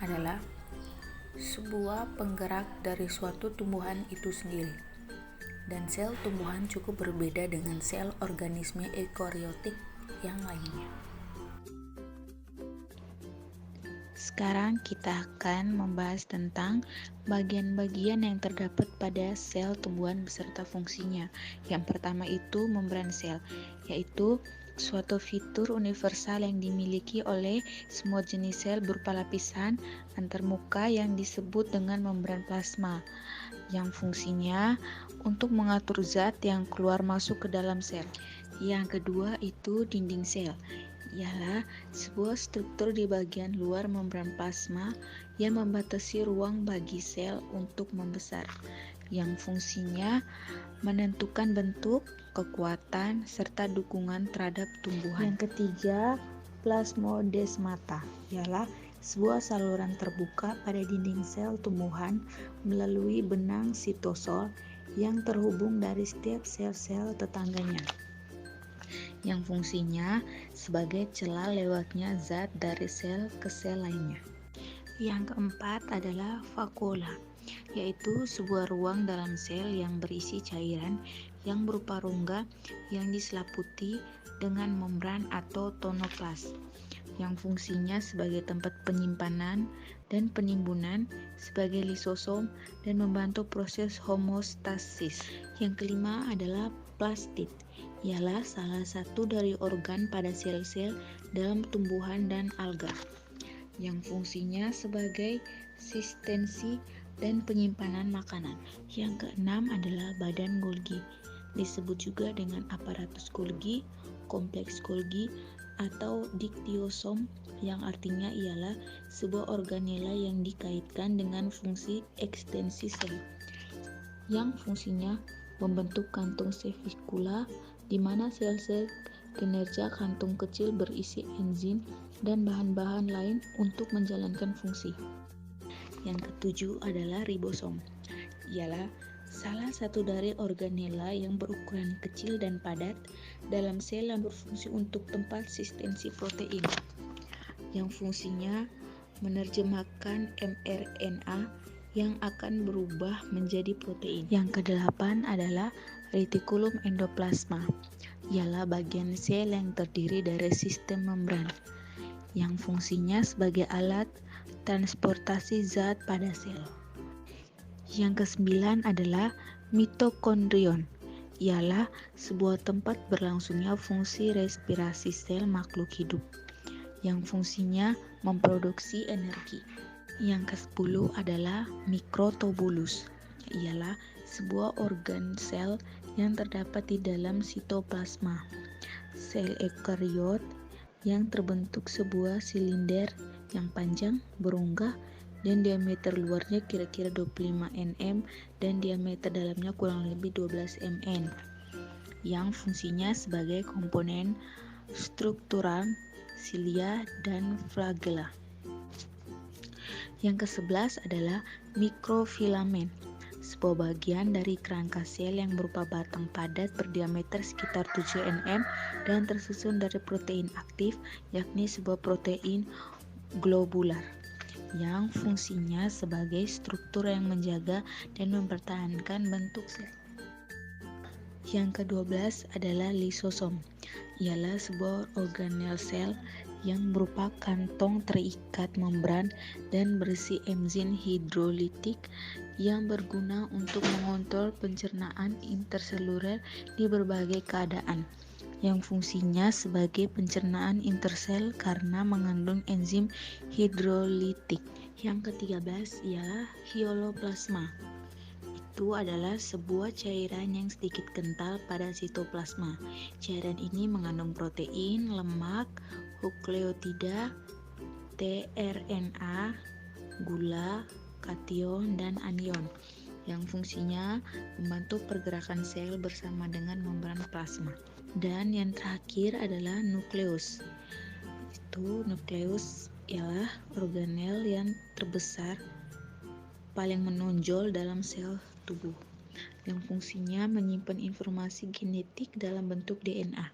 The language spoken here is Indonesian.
adalah sebuah penggerak dari suatu tumbuhan itu sendiri. Dan sel tumbuhan cukup berbeda dengan sel organisme eukariotik yang lainnya. Sekarang kita akan membahas tentang bagian-bagian yang terdapat pada sel tumbuhan beserta fungsinya. Yang pertama itu membran sel, yaitu suatu fitur universal yang dimiliki oleh semua jenis sel berupa lapisan antarmuka yang disebut dengan membran plasma, yang fungsinya untuk mengatur zat yang keluar masuk ke dalam sel. Yang kedua itu dinding sel, ialah sebuah struktur di bagian luar membran plasma yang membatasi ruang bagi sel untuk membesar, yang fungsinya menentukan bentuk, kekuatan, serta dukungan terhadap tumbuhan. Yang ketiga, plasmodesmata, ialah sebuah saluran terbuka pada dinding sel tumbuhan melalui benang sitosol yang terhubung dari setiap sel-sel tetangganya, yang fungsinya sebagai celah lewatnya zat dari sel ke sel lainnya. Yang keempat adalah vakuola, yaitu sebuah ruang dalam sel yang berisi cairan yang berupa rongga yang diselaputi dengan membran atau tonoplas, yang fungsinya sebagai tempat penyimpanan dan penimbunan sebagai lisosom dan membantu proses homeostasis. Yang kelima adalah plastid, ialah salah satu dari organ pada sel-sel dalam tumbuhan dan alga, yang fungsinya sebagai sistensi dan penyimpanan makanan. Yang keenam adalah badan Golgi, disebut juga dengan aparatus Golgi, kompleks Golgi, atau diktiosom, yang artinya ialah sebuah organela yang dikaitkan dengan fungsi ekstensi sel, yang fungsinya membentuk kantung sevikula, di mana sel-sel kinerja kantung kecil berisi enzim dan bahan-bahan lain untuk menjalankan fungsi. Yang ketujuh adalah ribosom, ialah salah satu dari organela yang berukuran kecil dan padat dalam sel yang berfungsi untuk tempat sistensi protein, yang fungsinya menerjemahkan mRNA yang akan berubah menjadi protein. Yang kedelapan adalah retikulum endoplasma, ialah bagian sel yang terdiri dari sistem membran, yang fungsinya sebagai alat transportasi zat pada sel. Yang kesembilan adalah mitokondrion, ialah sebuah tempat berlangsungnya fungsi respirasi sel makhluk hidup, yang fungsinya memproduksi energi. Yang ke-10 adalah mikrotubulus, ialah sebuah organ sel yang terdapat di dalam sitoplasma sel eukariot, yang terbentuk sebuah silinder yang panjang, berongga, dan diameter luarnya kira-kira 25 nm dan diameter dalamnya kurang lebih 12 mn, yang fungsinya sebagai komponen struktural silia dan flagella. Yang ke-11 adalah mikrofilamen, sebuah bagian dari kerangka sel yang berupa batang padat berdiameter sekitar 7 nm dan tersusun dari protein aktif, yakni sebuah protein globular, yang fungsinya sebagai struktur yang menjaga dan mempertahankan bentuk sel. Yang ke-12 adalah lisosom, ialah sebuah organel sel yang berupa kantong terikat membran dan berisi enzim hidrolitik yang berguna untuk mengontrol pencernaan interseluler di berbagai keadaan, yang fungsinya sebagai pencernaan intersel karena mengandung enzim hidrolitik. Yang ke-13 ialah hyaloplasma. Itu adalah sebuah cairan yang sedikit kental pada sitoplasma. Cairan ini mengandung protein, lemak, nukleotida, tRNA, gula, kation, dan anion, yang fungsinya membantu pergerakan sel bersama dengan membran plasma. Dan yang terakhir adalah nukleus. Itu nukleus ialah organel yang terbesar paling menonjol dalam sel tubuh, yang fungsinya menyimpan informasi genetik dalam bentuk DNA.